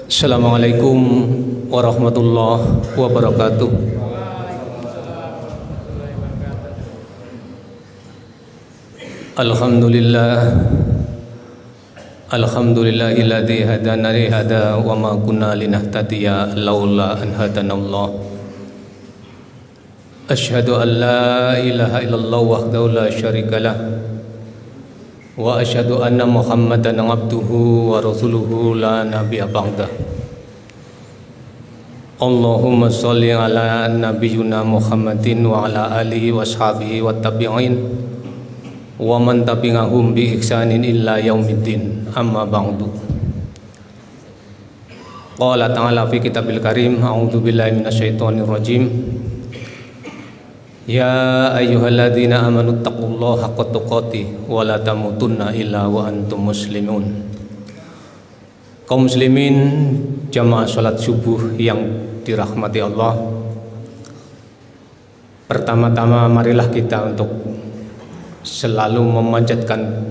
Assalamualaikum warahmatullahi wabarakatuh. Alhamdulillahilladzi hadana li hada wa ma kunna linahtadiya laula an hadanallah. Asyhadu an la ilaha illallah wahdahu la syarikalah wa asyhadu anna Muhammadan abduhu wa rasuluhu la nabiyya ba'dah. Allahumma sholli ala nabiyyina Muhammadin wa ala alihi wa ashabihi wa tabi'in wa man tabi'ahum bi ihsanin illa yaumiddin. Amma ba'du. Qala ta'ala fi kitabil karim, a'udzu billahi minasyaitonir rajim. Ya ayyuhalladzina amanu taqullaha haqqa tuqatih wa la tamutunna illa wa antum muslimun. Kaum muslimin jamaah salat subuh yang dirahmati Allah, pertama-tama marilah kita untuk selalu memanjatkan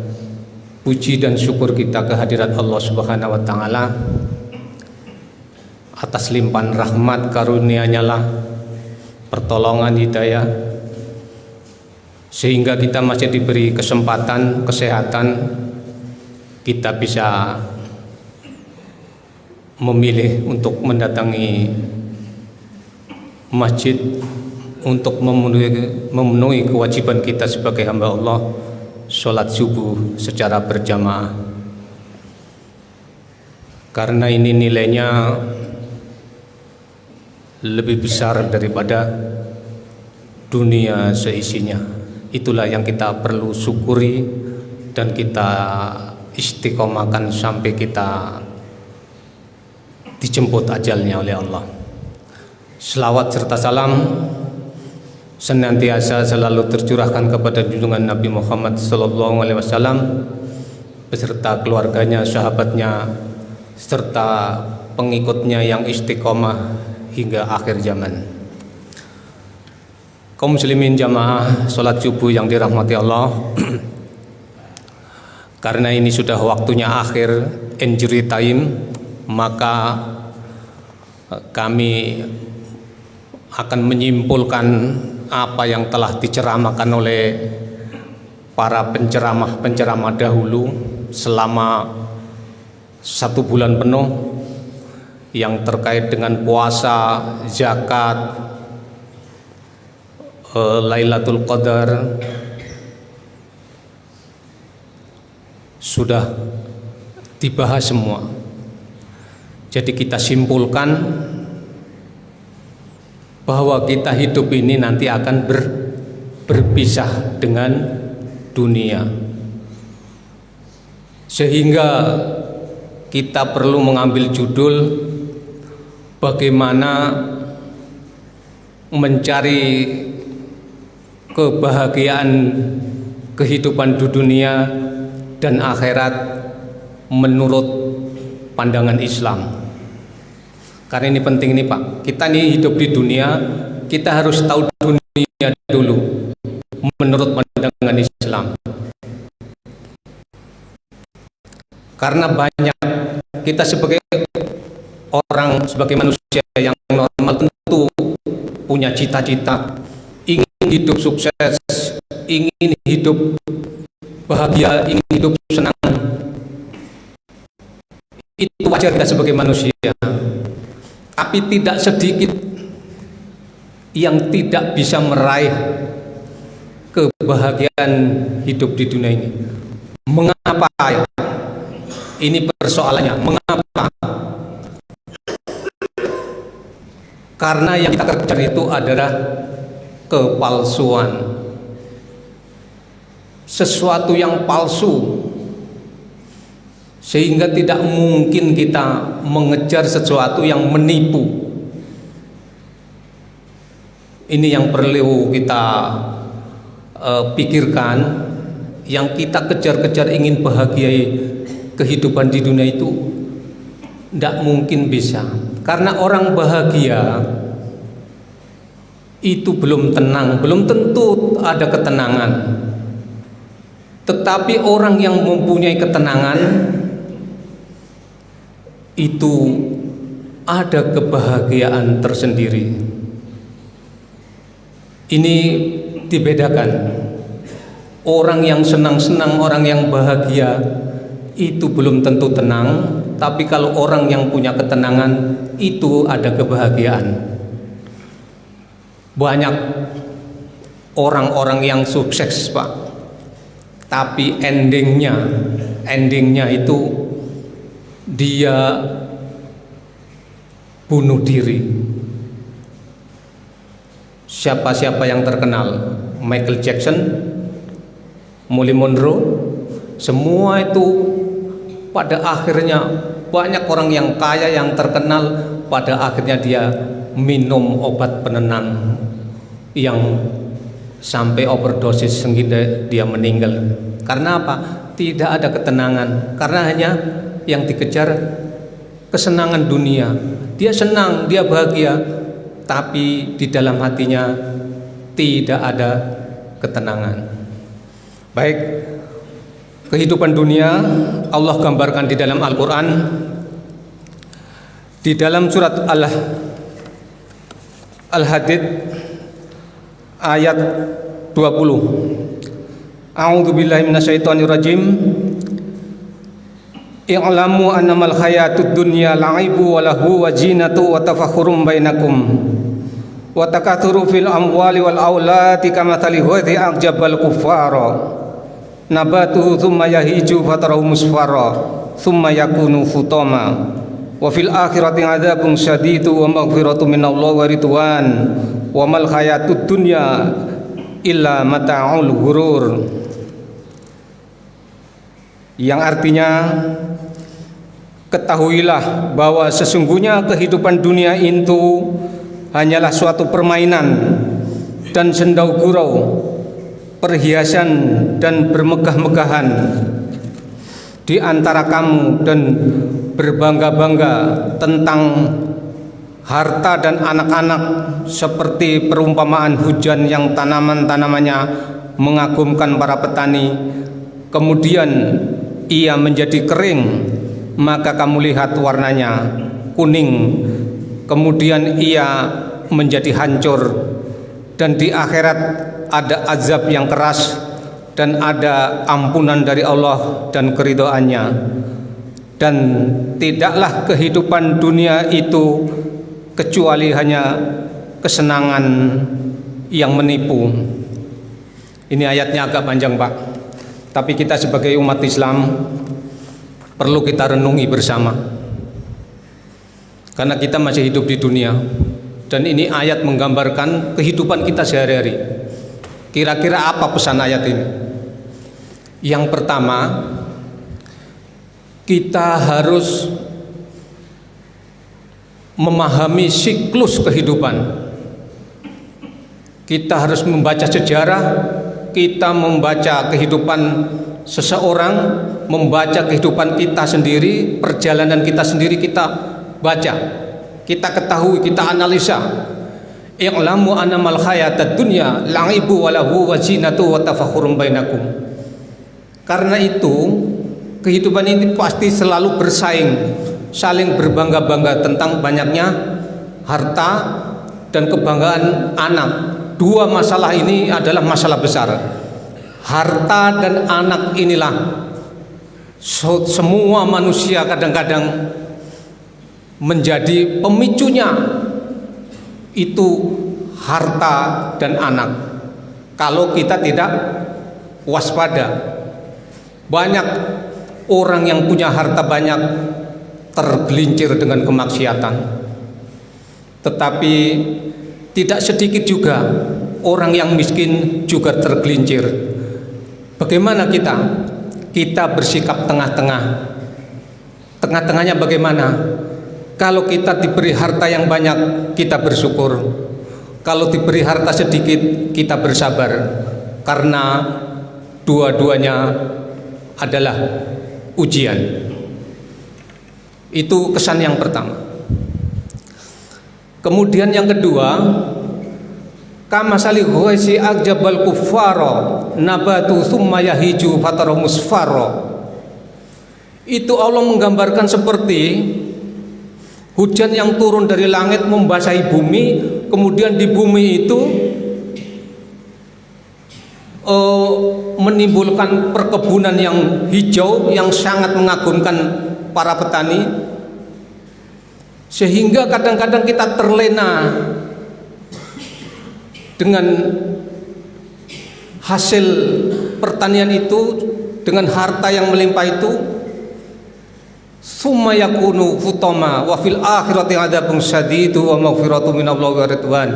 puji dan syukur kita kehadirat Allah Subhanahu wa taala atas limpahan rahmat karunia-Nya lah, pertolongan hidayah, sehingga kita masih diberi kesempatan, kesehatan, kita bisa memilih untuk mendatangi masjid untuk memenuhi kewajiban kita sebagai hamba Allah, sholat subuh secara berjamaah. Karena ini nilainya lebih besar daripada dunia seisinya. Itulah yang kita perlu syukuri dan kita istiqomahkan sampai kita dijemput ajalnya oleh Allah. Selawat serta salam senantiasa selalu tercurahkan kepada junjungan Nabi Muhammad SAW beserta keluarganya, sahabatnya, serta pengikutnya yang istiqomah hingga akhir zaman. Kaum muslimin jamaah salat subuh yang dirahmati Allah, karena ini sudah waktunya akhir injury time, maka kami akan menyimpulkan apa yang telah diceramahkan oleh para penceramah dahulu selama 1 bulan penuh yang terkait dengan puasa, zakat, Lailatul Qadar, sudah dibahas semua. Jadi kita simpulkan bahwa kita hidup ini nanti akan berpisah dengan dunia, sehingga kita perlu mengambil judul bagaimana mencari kebahagiaan kehidupan di dunia dan akhirat menurut pandangan Islam. Karena ini penting nih Pak, kita nih hidup di dunia, kita harus tahu dunia dulu menurut pandangan Islam. Karena banyak kita sebagai orang, sebagai manusia yang normal tentu punya cita-cita, ingin hidup sukses, ingin hidup bahagia, ingin hidup senang. Itu wajar kita sebagai manusia. Tapi tidak sedikit yang tidak bisa meraih kebahagiaan hidup di dunia ini. Mengapa ya? Ini persoalannya. Mengapa? Karena yang kita kejar itu adalah kepalsuan. Sesuatu yang palsu, sehingga tidak mungkin kita mengejar sesuatu yang menipu. Ini yang perlu kita pikirkan. Yang kita kejar-kejar ingin bahagiai kehidupan di dunia itu tidak mungkin bisa. Karena orang bahagia itu belum tenang, belum tentu ada ketenangan. Tetapi orang yang mempunyai ketenangan itu ada kebahagiaan tersendiri. Ini dibedakan. Orang yang senang-senang, orang yang bahagia itu belum tentu tenang, tapi kalau orang yang punya ketenangan itu ada kebahagiaan. Banyak orang-orang yang sukses, Pak, tapi endingnya itu dia bunuh diri. Siapa-siapa yang terkenal? Michael Jackson, Marilyn Monroe, semua itu pada akhirnya banyak orang yang kaya yang terkenal pada akhirnya dia minum obat penenang yang sampai overdosis sehingga dia meninggal. Karena apa? Tidak ada ketenangan, karena hanya yang dikejar kesenangan dunia. Dia senang, dia bahagia, tapi di dalam hatinya tidak ada ketenangan. Baik, kehidupan dunia Allah gambarkan di dalam Al-Quran, di dalam surat Al-Hadid ayat 20. A'udzubillahi minasyaitonirrajim. I'lamu annamal hayatud dunya la'ibu wa lahu wa zinatu wa tafakhurum bainakum wa takatsuru fil amwali wal auladi kamathali ghaithi a'jabal kuffara nabatuhu thumma yahiju fatarahu musfarra thumma yakunu futama wa fil akhirati adzabun syadidu wa maghfiratu minallahi wa ridwan wa mal hayatud dunya illa mata'ul ghurur. Yang artinya, ketahuilah bahwa sesungguhnya kehidupan dunia itu hanyalah suatu permainan dan sendau gurau, perhiasan dan bermegah-megahan di antara kamu, dan berbangga-bangga tentang harta dan anak-anak seperti perumpamaan hujan yang tanaman-tanamannya mengagumkan para petani, kemudian ia menjadi kering, maka kamu lihat warnanya kuning, kemudian ia menjadi hancur, dan di akhirat ada azab yang keras dan ada ampunan dari Allah dan keridhaannya. Dan tidaklah kehidupan dunia itu kecuali hanya kesenangan yang menipu. Ini ayatnya agak panjang, Pak, tapi kita sebagai umat Islam perlu kita renungi bersama, karena kita masih hidup di dunia dan ini ayat menggambarkan kehidupan kita sehari-hari. Kira-kira apa pesan ayat ini? Yang pertama, kita harus memahami siklus kehidupan. Kita harus membaca sejarah, kita membaca kehidupan seseorang, membaca kehidupan kita sendiri, perjalanan kita sendiri kita baca, kita ketahui, kita analisa. I'lamu annamal hayatad dunya la'ibu wa lahu wa zinatu wa tafakhurum bainakum. Karena itu kehidupan ini pasti selalu bersaing, saling berbangga-bangga tentang banyaknya harta dan kebanggaan anak. Dua masalah ini adalah masalah besar. Harta dan anak inilah semua manusia kadang-kadang menjadi pemicunya, itu harta dan anak. Kalau kita tidak waspada, banyak orang yang punya harta banyak tergelincir dengan kemaksiatan. Tetapi tidak sedikit juga orang yang miskin juga tergelincir. Bagaimana kita? Kita bersikap tengah-tengah. Tengah-tengahnya bagaimana? Kalau kita diberi harta yang banyak, kita bersyukur. Kalau diberi harta sedikit, kita bersabar. Karena dua-duanya adalah ujian. Itu kesan yang pertama. Kemudian yang kedua, kama sali ghaisi ajabal kuffara nabatu thumma yahiju fatara musfarra. Itu Allah menggambarkan seperti hujan yang turun dari langit membasahi bumi, kemudian di bumi itu menimbulkan perkebunan yang hijau yang sangat mengagumkan para petani, sehingga kadang-kadang kita terlena dengan hasil pertanian itu, dengan harta yang melimpah itu. Summa yakunu hutama wa fil akhirati adzabun syadidu wa maghfiratu minallahi wa ridwan.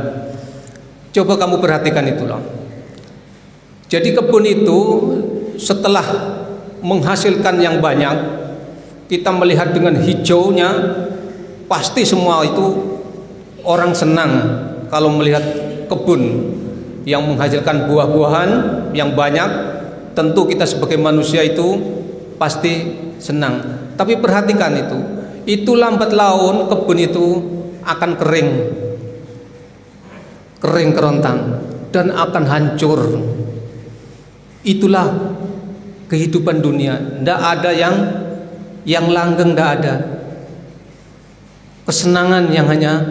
Coba kamu perhatikan itulah. Jadi kebun itu setelah menghasilkan yang banyak, kita melihat dengan hijaunya, pasti semua itu orang senang kalau melihat kebun yang menghasilkan buah-buahan yang banyak. Tentu kita sebagai manusia itu pasti senang. Tapi perhatikan itu lambat laun kebun itu akan kering kerontang dan akan hancur. Itulah kehidupan dunia. Tidak ada yang langgeng, tidak ada. Kesenangan yang hanya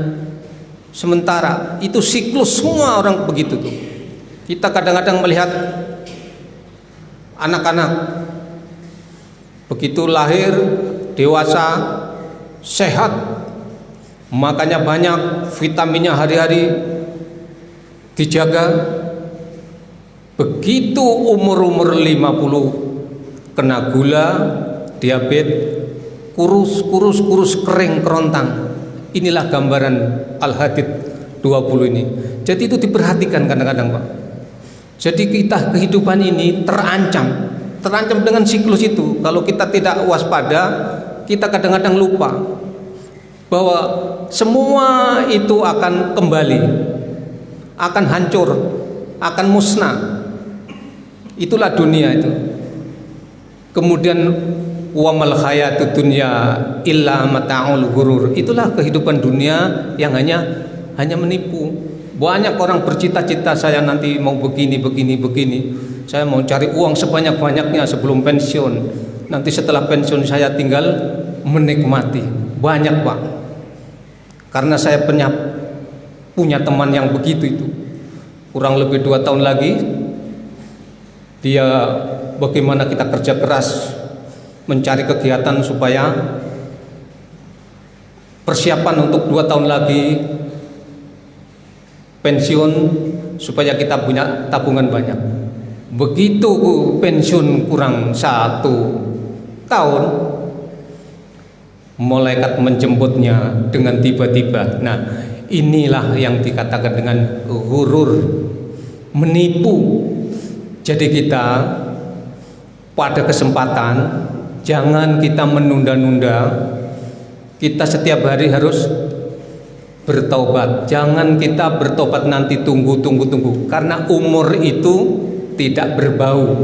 sementara. Itu siklus semua orang begitu tuh. Kita kadang-kadang melihat anak-anak begitu lahir, dewasa, sehat, makanya banyak vitaminnya hari-hari dijaga. Begitu umur 50 kena gula, diabetes, kurus kering kerontang. Inilah gambaran Al-Hadid 20 ini. Jadi itu diperhatikan kadang-kadang, Pak. Jadi kita kehidupan ini terancam dengan siklus itu. Kalau kita tidak waspada, kita kadang-kadang lupa bahwa semua itu akan kembali, akan hancur, akan musnah. Itulah dunia itu. Kemudian wa mal hayatud dunya illa mata'ul ghurur. Itulah kehidupan dunia yang hanya menipu. Banyak orang bercita-cita, saya nanti mau begini. Saya mau cari uang sebanyak-banyaknya sebelum pensiun. Nanti setelah pensiun saya tinggal menikmati. Banyak, Pak. Karena saya punya teman yang begitu itu. Kurang lebih 2 tahun lagi dia bagaimana kita kerja keras mencari kegiatan supaya persiapan untuk 2 tahun lagi pensiun, supaya kita punya tabungan banyak. Begitu pensiun kurang 1 tahun, malaikat menjemputnya dengan tiba-tiba. Nah, inilah yang dikatakan dengan ghurur, menipu. Jadi kita pada kesempatan jangan kita menunda-nunda. Kita setiap hari harus bertobat. Jangan kita bertobat nanti tunggu. Karena umur itu tidak berbau.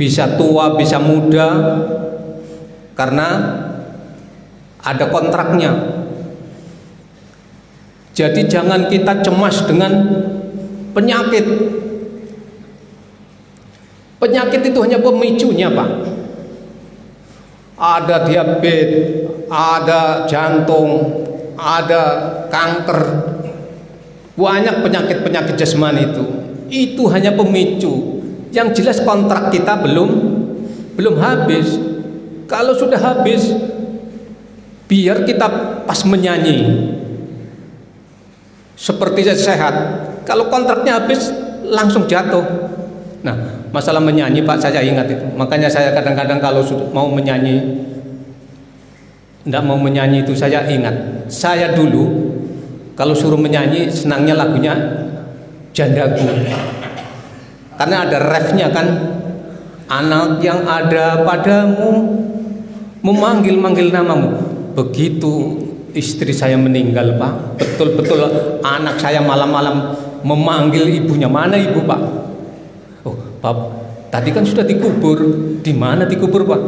Bisa tua, bisa muda, karena ada kontraknya. Jadi jangan kita cemas dengan penyakit. Penyakit itu hanya pemicunya, Pak. Ada diabetes, ada jantung, ada kanker. Banyak penyakit-penyakit jasmani itu hanya pemicu. Yang jelas kontrak kita belum habis. Kalau sudah habis, biar kita pas menyanyi seperti sehat. Kalau kontraknya habis langsung jatuh. Nah, masalah menyanyi, Pak, saya ingat itu. Makanya saya kadang-kadang kalau mau menyanyi, tidak mau menyanyi itu saya ingat. Saya dulu kalau suruh menyanyi senangnya lagunya Jandaku. Karena ada refnya kan, anak yang ada padamu memanggil-manggil namamu. Begitu istri saya meninggal, Pak, betul-betul anak saya malam-malam memanggil ibunya. Mana ibu, Pak? Oh, Pak, tadi kan sudah dikubur. Di mana dikubur, Pak?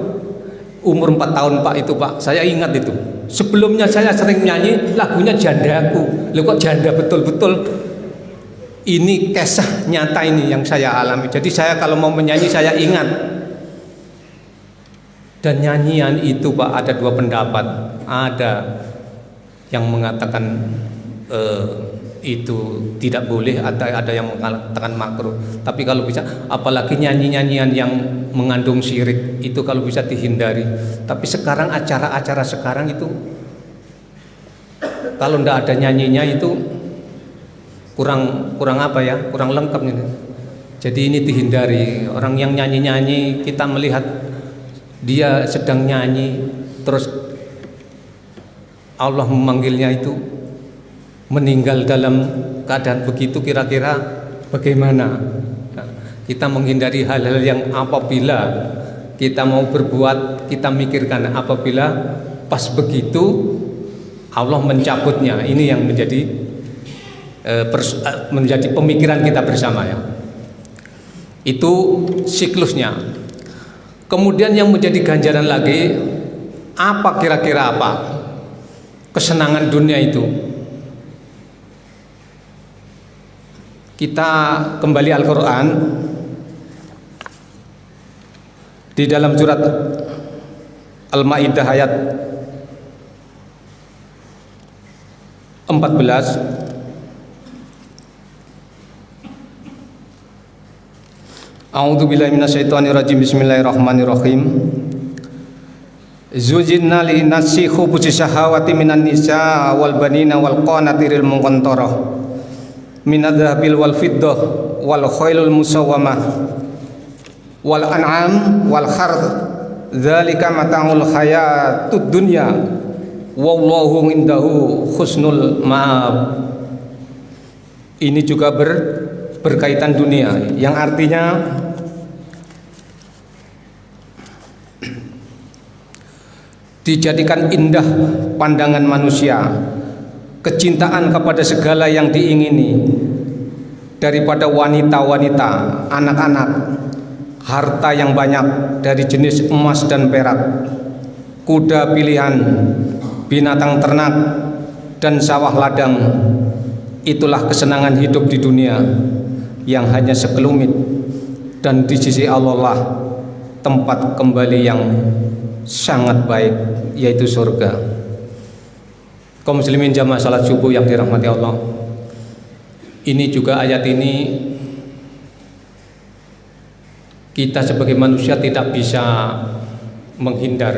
umur 4 tahun Pak itu Pak, saya ingat itu. Sebelumnya saya sering nyanyi lagunya Jandaku. Loh kok janda betul-betul. Ini kisah nyata ini yang saya alami. Jadi saya kalau mau menyanyi saya ingat. Dan nyanyian itu Pak ada dua pendapat. Ada yang mengatakan itu tidak boleh, ada yang mengatakan makruh. Tapi kalau bisa, apalagi nyanyi-nyanyian yang mengandung syirik itu kalau bisa dihindari. Tapi sekarang acara-acara sekarang itu kalau ndak ada nyanyinya itu kurang apa ya, kurang lengkap ini. Jadi ini dihindari. Orang yang nyanyi-nyanyi kita melihat dia sedang nyanyi terus Allah memanggilnya itu meninggal dalam keadaan begitu, kira-kira bagaimana? Nah, kita menghindari hal-hal yang apabila kita mau berbuat, kita mikirkan apabila pas begitu Allah mencabutnya. Ini yang menjadi pemikiran kita bersama ya. Itu siklusnya. Kemudian yang menjadi ganjaran lagi, apa kira-kira apa? Kesenangan dunia itu. Kita kembali Al-Quran di dalam surat Al-Maidah ayat 14. A'udzubillahi minasyaitonirrajim. Bismillahirrahmanirrahim. Zujinna linnasi hubusi syahawati minan nisa wal banina wal qanatiril muqantarah minadzabil wal fiddah wal khailul musawwamah wal an'am wal harth dzalika mata'ul hayatud dunya wallahu indahu husnul ma'ab. Ini juga berkaitan dunia, yang artinya dijadikan indah pandangan manusia, kecintaan kepada segala yang diingini daripada wanita-wanita, anak-anak, harta yang banyak dari jenis emas dan perak, kuda pilihan, binatang ternak, dan sawah ladang. Itulah kesenangan hidup di dunia yang hanya sekelumit, dan di sisi Allah lah tempat kembali yang sangat baik, yaitu surga. Kaum muslimin jamaah salat subuh yang dirahmati Allah, ini juga ayat ini kita sebagai manusia tidak bisa menghindar.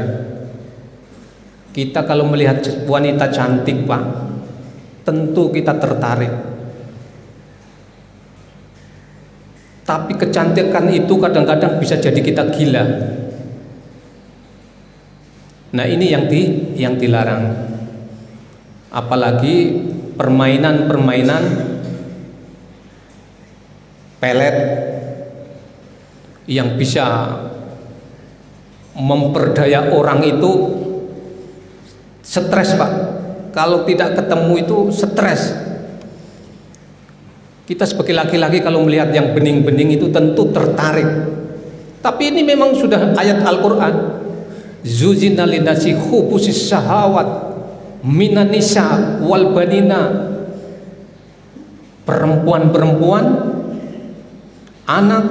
Kita kalau melihat wanita cantik Pak, tentu kita tertarik. Tapi kecantikan itu kadang-kadang bisa jadi kita gila. Nah ini yang dilarang. Apalagi permainan-permainan pelet yang bisa memperdaya orang itu stres Pak. Kalau tidak ketemu itu stres. Kita sebagai laki-laki kalau melihat yang bening-bening itu tentu tertarik. Tapi ini memang sudah ayat Al-Quran. Zuzina linasi hubusis syahawat minan nisa wal banina. Perempuan-perempuan, anak,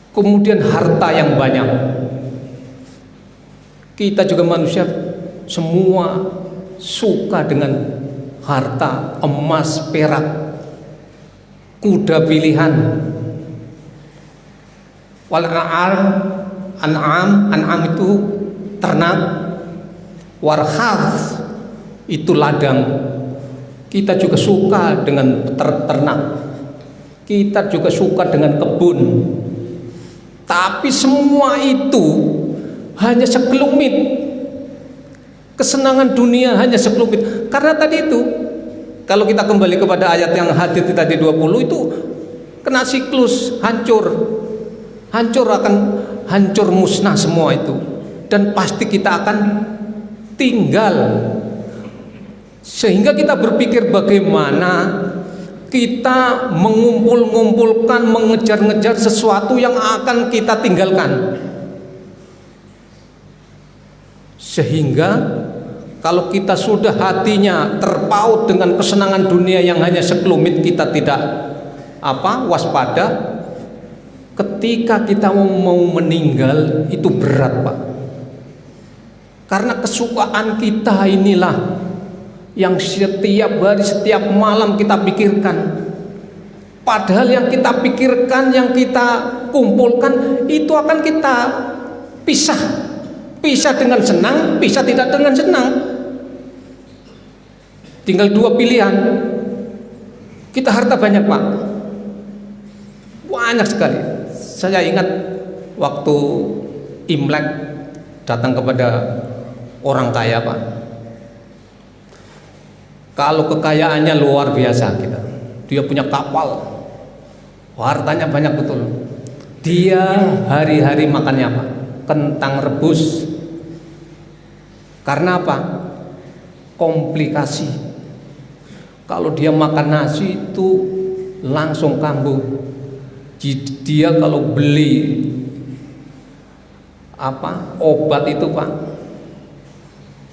kemudian harta yang banyak. Kita juga manusia semua suka dengan harta, emas, perak, kuda pilihan, wal an'am itu ternak, warhath itu ladang. Kita juga suka dengan ternak, kita juga suka dengan kebun. Tapi semua itu hanya sekelumit. Kesenangan dunia hanya sekelumit. Karena tadi itu, kalau kita kembali kepada ayat yang hadits tadi 20 itu kena siklus, hancur musnah semua itu, dan pasti kita akan tinggal. Sehingga kita berpikir bagaimana kita mengumpulkan, mengejar-ngejar sesuatu yang akan kita tinggalkan. Sehingga kalau kita sudah hatinya terpaut dengan kesenangan dunia yang hanya sekelumit, kita tidak waspada, ketika kita mau meninggal itu berat, Pak. Karena kesukaan kita inilah yang setiap hari, setiap malam kita pikirkan. Padahal yang kita pikirkan, yang kita kumpulkan itu akan kita pisah. Pisah dengan senang, pisah tidak dengan senang. Tinggal dua pilihan. Kita harta banyak, Pak. Banyak sekali. Saya ingat waktu Imlek datang kepada orang kaya, Pak. Kalau kekayaannya luar biasa kita. Dia punya kapal. Hartanya banyak betul. Dia hari-hari makannya apa? Kentang rebus. Karena apa? Komplikasi. Kalau dia makan nasi itu langsung kambuh. Dia kalau beli obat itu, Pak,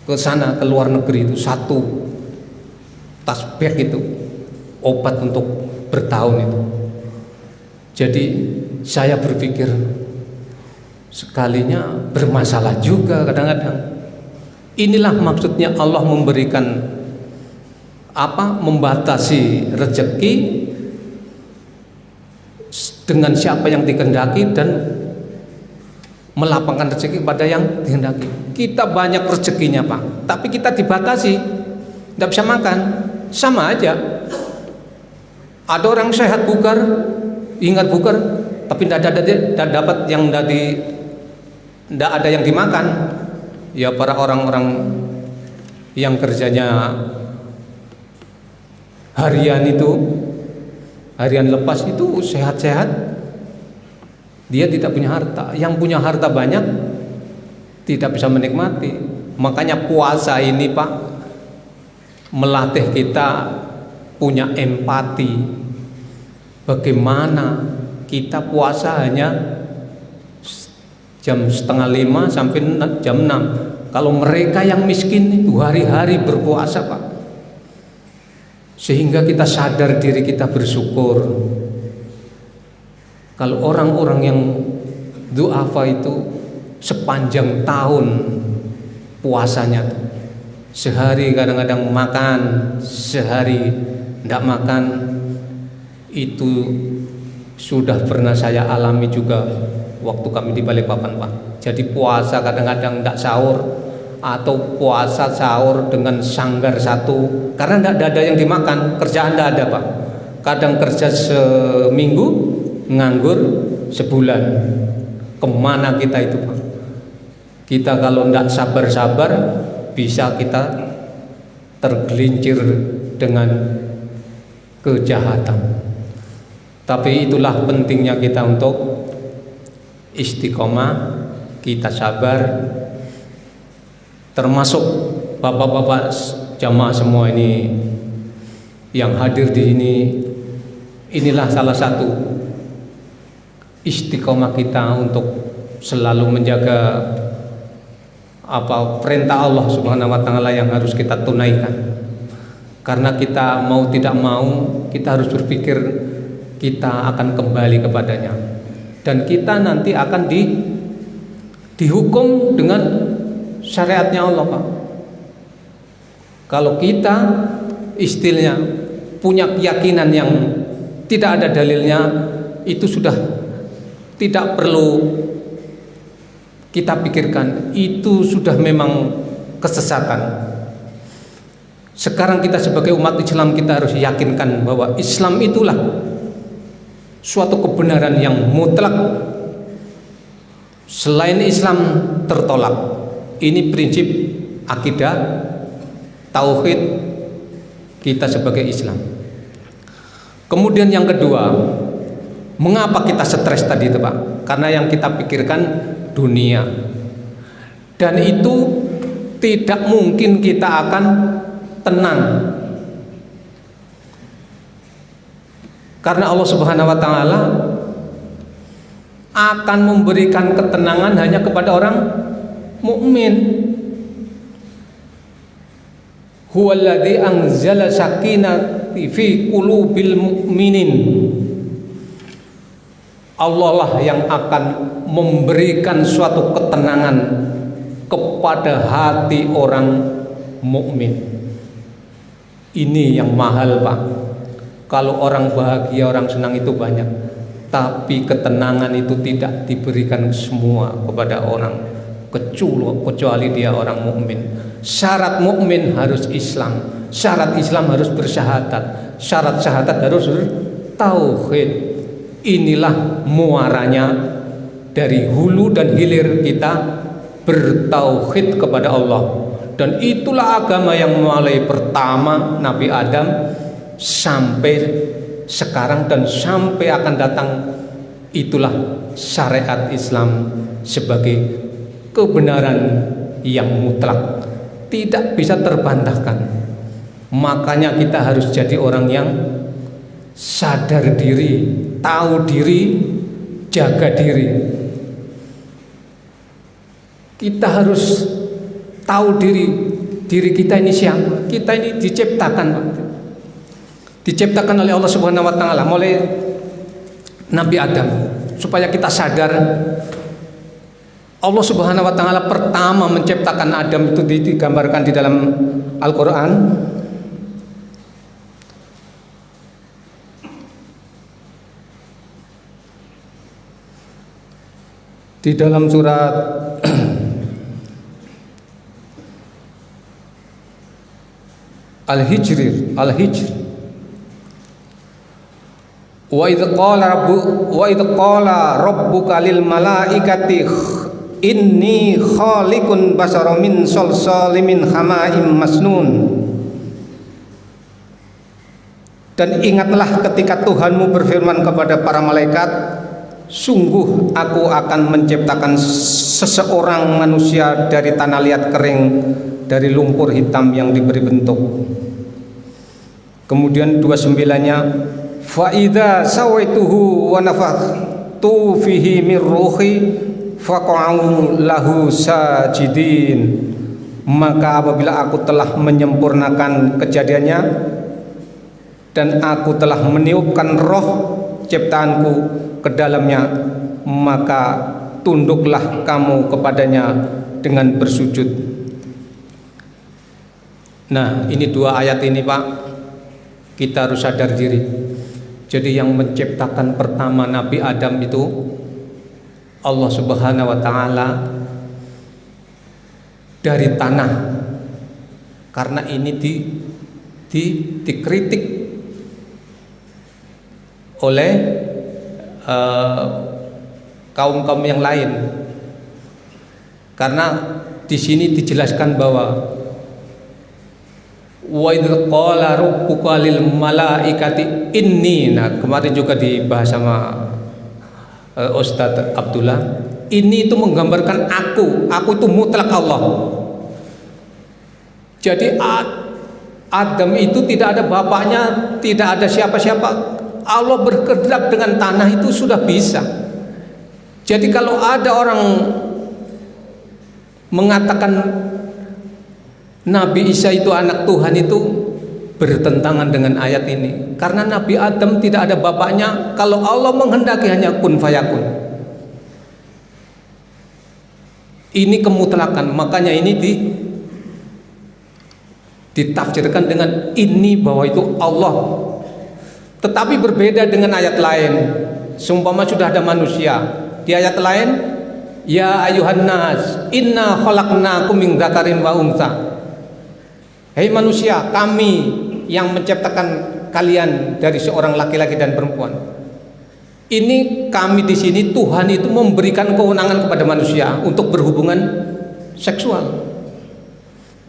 ke sana, ke luar negeri itu satu tas bag itu obat untuk bertahun itu. Jadi saya berpikir sekalinya bermasalah juga kadang-kadang. Inilah maksudnya Allah memberikan membatasi rezeki dengan siapa yang dikehendaki dan melapangkan rezeki pada yang dikehendaki. Kita banyak rezekinya, Pak, tapi kita dibatasi, tidak bisa makan. Sama aja. Ada orang sehat bugar, ingat bugar, tapi tidak dapat yang tidak ada yang dimakan. Ya para orang-orang yang kerjanya harian lepas itu sehat-sehat, dia tidak punya harta. Yang punya harta banyak tidak bisa menikmati. Makanya puasa ini, Pak, melatih kita punya empati. Bagaimana kita puasa hanya jam 4:30 sampai jam 6. Kalau mereka yang miskin itu hari-hari berpuasa, Pak. Sehingga kita sadar diri kita bersyukur. Kalau orang-orang yang du'afa itu sepanjang tahun puasanya tuh, sehari kadang-kadang makan, sehari tidak makan. Itu sudah pernah saya alami juga waktu kami di Balikpapan, Pak. Jadi puasa kadang-kadang tidak sahur, atau puasa sahur dengan sanggar satu, karena tidak ada yang dimakan, kerjaan tidak ada, Pak. Kadang kerja seminggu, nganggur sebulan. Kemana kita itu, Pak? Kita kalau tidak sabar-sabar bisa kita tergelincir dengan kejahatan. Tapi itulah pentingnya kita untuk istiqomah, kita sabar. Termasuk bapak-bapak jamaah semua ini yang hadir di sini, inilah salah satu istiqomah kita untuk selalu menjaga perintah Allah Subhanahu wa taala yang harus kita tunaikan. Karena kita mau tidak mau, kita harus berpikir kita akan kembali kepadanya, dan kita nanti akan dihukum dengan syariatnya Allah, Pak. Kalau kita istilahnya punya keyakinan yang tidak ada dalilnya, itu sudah tidak perlu kita pikirkan, itu sudah memang kesesatan. Sekarang kita sebagai umat Islam, kita harus yakinkan bahwa Islam itulah suatu kebenaran yang mutlak. Selain Islam tertolak. Ini prinsip akidah tauhid kita sebagai Islam. Kemudian yang kedua, mengapa kita stres tadi itu, Pak? Karena yang kita pikirkan dunia. Dan itu tidak mungkin kita akan tenang. Karena Allah Subhanahu wa taala akan memberikan ketenangan hanya kepada orang mukmin. huwallazi anzala sakinati fi qulubil mu'minin. Allah lah yang akan memberikan suatu ketenangan kepada hati orang mukmin. Ini yang mahal, Pak. Kalau orang bahagia, orang senang itu banyak, tapi ketenangan itu tidak diberikan semua kepada orang, kecuali dia orang mukmin. Syarat mukmin harus Islam, syarat Islam harus bersyahadat, syarat syahadat harus tauhid. Inilah muaranya dari hulu dan hilir kita bertauhid kepada Allah. Dan itulah agama yang mulai pertama Nabi Adam sampai sekarang dan sampai akan datang. Itulah syariat Islam sebagai kebenaran yang mutlak, tidak bisa terbantahkan. Makanya kita harus jadi orang yang sadar diri, tahu diri, jaga diri. Kita harus tahu diri kita ini siapa. Kita ini diciptakan, diciptakan oleh Allah Subhanahu wa taala mulai Nabi Adam, supaya kita sadar Allah Subhanahu wa taala pertama menciptakan Adam itu digambarkan di dalam Al-Qur'an. Di dalam surat Al-Hijr, wa idz qala rabbuka lil malaikati inni khaliqun basara min salsalin min hama'im masnun. Dan ingatlah ketika Tuhanmu berfirman kepada para malaikat, sungguh aku akan menciptakan seseorang manusia dari tanah liat kering, dari lumpur hitam yang diberi bentuk. Kemudian 29-nya, fa idza sawaituhu wa nafakhtu fihi min ruhi faqa'u lahu sajidin. Maka apabila aku telah menyempurnakan kejadiannya dan aku telah meniupkan roh ciptaanku ke dalamnya, maka tunduklah kamu kepadanya dengan bersujud. Nah, ini dua ayat ini, Pak, kita harus sadar diri. Jadi yang menciptakan pertama Nabi Adam itu Allah Subhanahu wa taala dari tanah. Karena ini dikritik oleh kaum-kaum yang lain, karena di sini dijelaskan bahwa wa idz qala rabbuka lil malaikati inni. Nah, kemarin juga dibahas sama Ustadz Abdullah. Ini itu menggambarkan aku itu mutlak Allah. Jadi Adam itu tidak ada bapaknya, tidak ada siapa-siapa. Allah berkehendak dengan tanah itu sudah bisa. Jadi kalau ada orang mengatakan Nabi Isa itu anak Tuhan, itu bertentangan dengan ayat ini. Karena Nabi Adam tidak ada bapaknya. Kalau Allah menghendaki hanya kun fayakun. Ini kemutlakan. Makanya ini ditafsirkan dengan ini bahwa itu Allah. Tetapi berbeda dengan ayat lain. Seumpama sudah ada manusia, di ayat lain, ya ayuhan nas inna khalaqnakum min dzakarin wa untha. Hei manusia, kami yang menciptakan kalian dari seorang laki-laki dan perempuan. Ini kami di sini, Tuhan itu memberikan kewenangan kepada manusia untuk berhubungan seksual.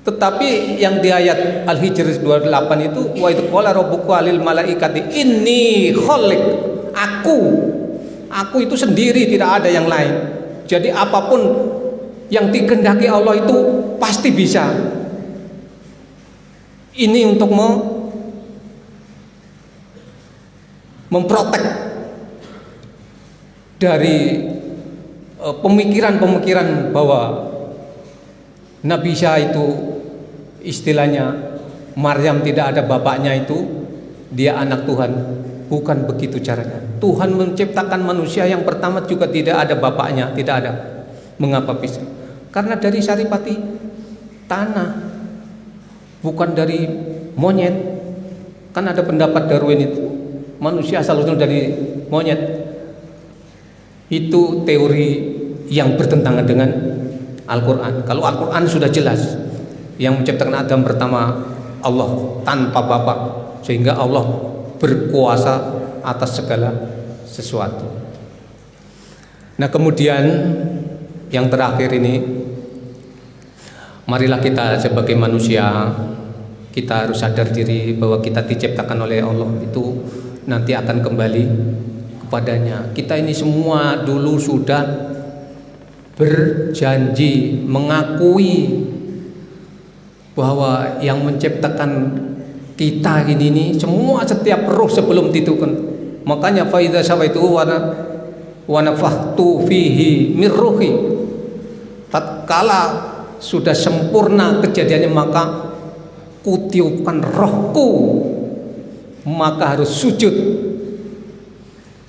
Tetapi yang di ayat Al-Hijr 28 itu, wa idz qala rabbuka lil malaikati inni khaliq. Aku itu sendiri, tidak ada yang lain. Jadi apapun yang dikehendaki Allah itu pasti bisa. Ini untuk memprotek dari pemikiran-pemikiran bahwa Nabi Isa itu istilahnya Maryam tidak ada bapaknya itu dia anak Tuhan. Bukan begitu caranya. Tuhan menciptakan manusia yang pertama juga tidak ada bapaknya, tidak ada. Mengapa bisa? Karena dari saripati tanah, bukan dari monyet. Kan ada pendapat Darwin itu, manusia asal-usul dari monyet. Itu teori yang bertentangan dengan Al-Quran. Kalau Al-Quran sudah jelas, yang menciptakan Adam pertama Allah tanpa bapak, sehingga Allah berkuasa atas segala sesuatu. Nah, kemudian yang terakhir ini, marilah kita sebagai manusia, kita harus sadar diri bahwa kita diciptakan oleh Allah itu nanti akan kembali kepadanya. Kita ini semua dulu sudah berjanji, mengakui bahwa yang menciptakan kita ini semua, setiap roh sebelum ditentukan. Makanya faidza sawaitu wa nafakhtu fihi min ruhi, tatkala sudah sempurna kejadiannya maka kutiupkan rohku, maka harus sujud.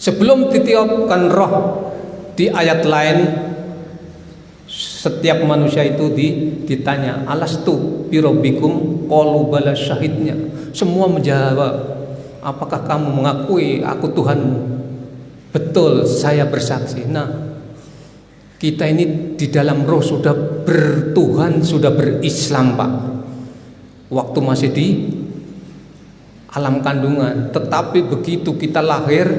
Sebelum ditiupkan roh, di ayat lain setiap manusia itu ditanya, alastu birabbikum, qalu bala, syahidnya. Semua menjawab, apakah kamu mengakui aku Tuhanmu? Betul, saya bersaksi. Nah, kita ini di dalam roh sudah bertuhan, sudah berislam, Pak. Waktu masih di alam kandungan. Tetapi begitu kita lahir,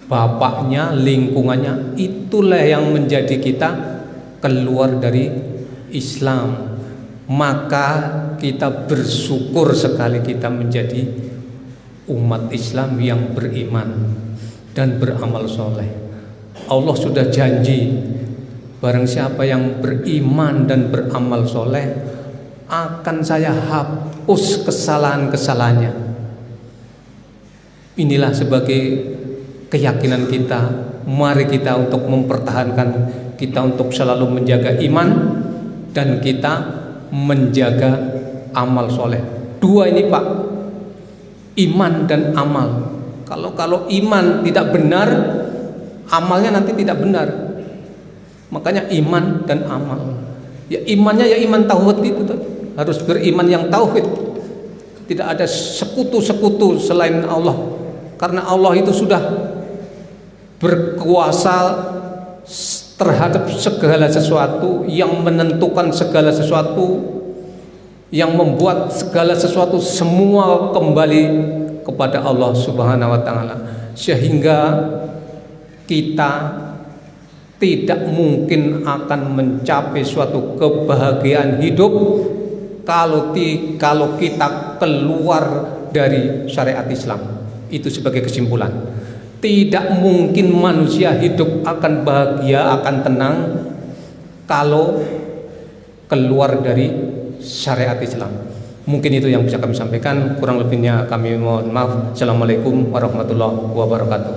bapaknya, lingkungannya, itulah yang menjadi kita keluar dari Islam. Maka kita bersyukur sekali kita menjadi umat Islam yang beriman dan beramal soleh. Allah sudah janji, barang siapa yang beriman dan beramal soleh, akan saya hapus kesalahan-kesalahannya. Inilah sebagai keyakinan kita. Mari kita untuk mempertahankan, kita untuk selalu menjaga iman, dan kita menjaga amal soleh. Dua ini, Pak, iman dan amal. Kalau iman tidak benar, amalnya nanti tidak benar. Makanya iman dan amal. Ya imannya ya iman tauhid itu, harus beriman yang tauhid. Tidak ada sekutu-sekutu selain Allah. Karena Allah itu sudah berkuasa terhadap segala sesuatu, yang menentukan segala sesuatu, yang membuat segala sesuatu semua kembali kepada Allah Subhanahu wa taala. Sehingga kita tidak mungkin akan mencapai suatu kebahagiaan hidup kalau kita keluar dari syariat Islam. Itu sebagai kesimpulan. Tidak mungkin manusia hidup akan bahagia, akan tenang kalau keluar dari syariat Islam. Mungkin itu yang bisa kami sampaikan. Kurang lebihnya kami mohon maaf. Assalamualaikum warahmatullahi wabarakatuh.